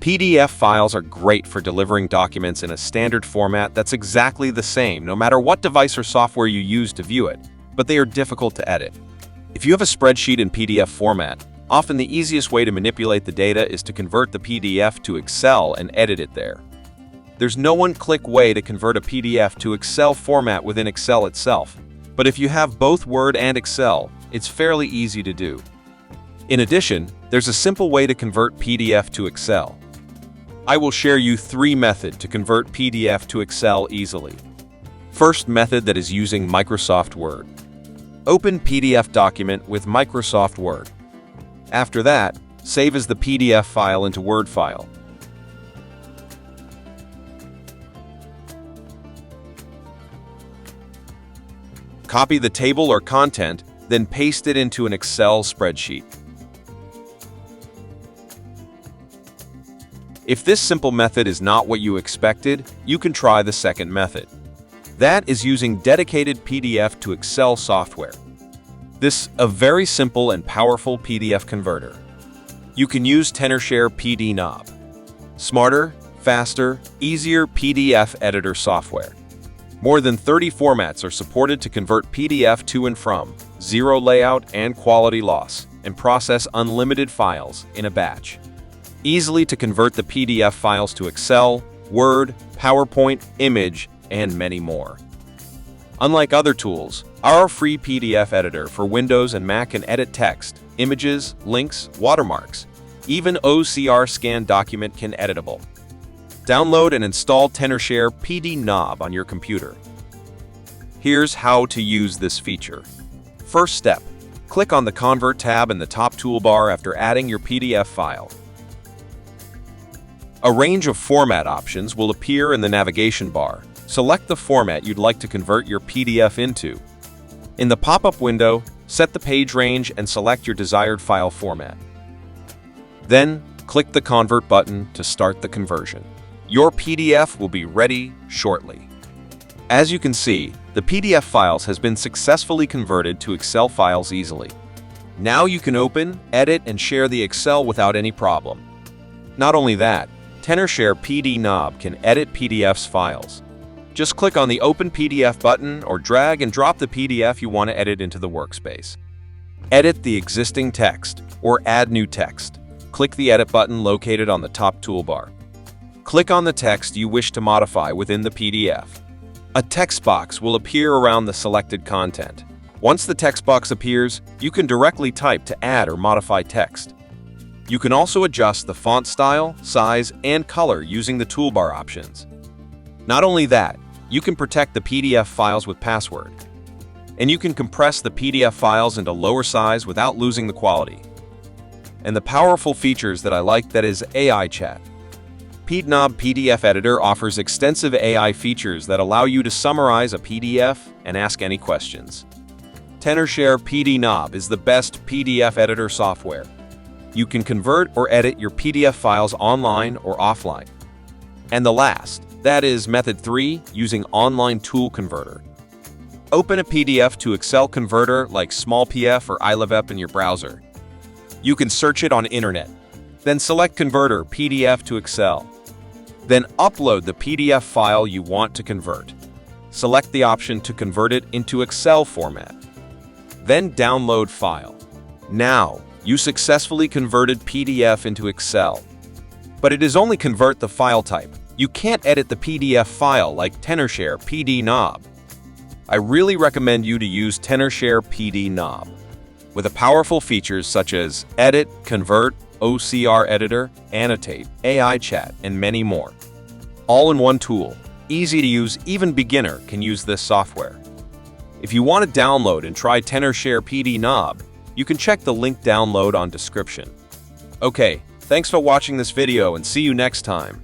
PDF files are great for delivering documents in a standard format that's exactly the same no matter what device or software you use to view it, but they are difficult to edit. If you have a spreadsheet in PDF format, often the easiest way to manipulate the data is to convert the PDF to Excel and edit it there. There's no one-click way to convert a PDF to Excel format within Excel itself, but if you have both Word and Excel, it's fairly easy to do. In addition, there's a simple way to convert PDF to Excel. I will share you 3 methods to convert PDF to Excel easily. First method that is using Microsoft Word. Open PDF document with Microsoft Word. After that, save as the PDF file into Word file. Copy the table or content, then paste it into an Excel spreadsheet. If this simple method is not what you expected, you can try the second method. That is using dedicated PDF to Excel software. This is a very simple and powerful PDF converter. You can use Tenorshare PDNob. Smarter, faster, easier PDF editor software. More than 30 formats are supported to convert PDF to and from, zero layout and quality loss, and process unlimited files in a batch. Easily to convert the PDF files to Excel, Word, PowerPoint, image, and many more. Unlike other tools, our free PDF editor for Windows and Mac can edit text, images, links, watermarks. Even OCR scanned document can editable. Download and install Tenorshare PDNob on your computer. Here's how to use this feature. First step, click on the Convert tab in the top toolbar after adding your PDF file. A range of format options will appear in the navigation bar. Select the format you'd like to convert your PDF into. In the pop-up window, set the page range and select your desired file format. Then, click the Convert button to start the conversion. Your PDF will be ready shortly. As you can see, the PDF files has been successfully converted to Excel files easily. Now you can open, edit, and share the Excel without any problem. Not only that, Tenorshare PDNob can edit PDF's files. Just click on the Open PDF button or drag and drop the PDF you want to edit into the workspace. Edit the existing text or add new text. Click the Edit button located on the top toolbar. Click on the text you wish to modify within the PDF. A text box will appear around the selected content. Once the text box appears, you can directly type to add or modify text. You can also adjust the font style, size, and color using the toolbar options. Not only that, you can protect the PDF files with password. And you can compress the PDF files into lower size without losing the quality. And the powerful features that I like, that is AI chat. PDNob PDF Editor offers extensive AI features that allow you to summarize a PDF and ask any questions. Tenorshare PDNob is the best PDF editor software. You can convert or edit your PDF files online or offline. And the last, that is method 3, using online tool converter. Open a PDF to Excel converter like SmallPF or iLiveUp in your browser. You can search it on internet. Then select Converter PDF to Excel. Then upload the PDF file you want to convert. Select the option to convert it into Excel format. Then download file. Now, you successfully converted PDF into Excel. But it is only convert the file type. You can't edit the PDF file like Tenorshare PDNob. I really recommend you to use Tenorshare PDNob. With powerful features such as Edit, Convert, OCR Editor, Annotate, AI Chat, and many more. All in one tool. Easy to use, even beginner can use this software. If you want to download and try Tenorshare PDNob, you can check the link download on description. Okay, thanks for watching this video and see you next time.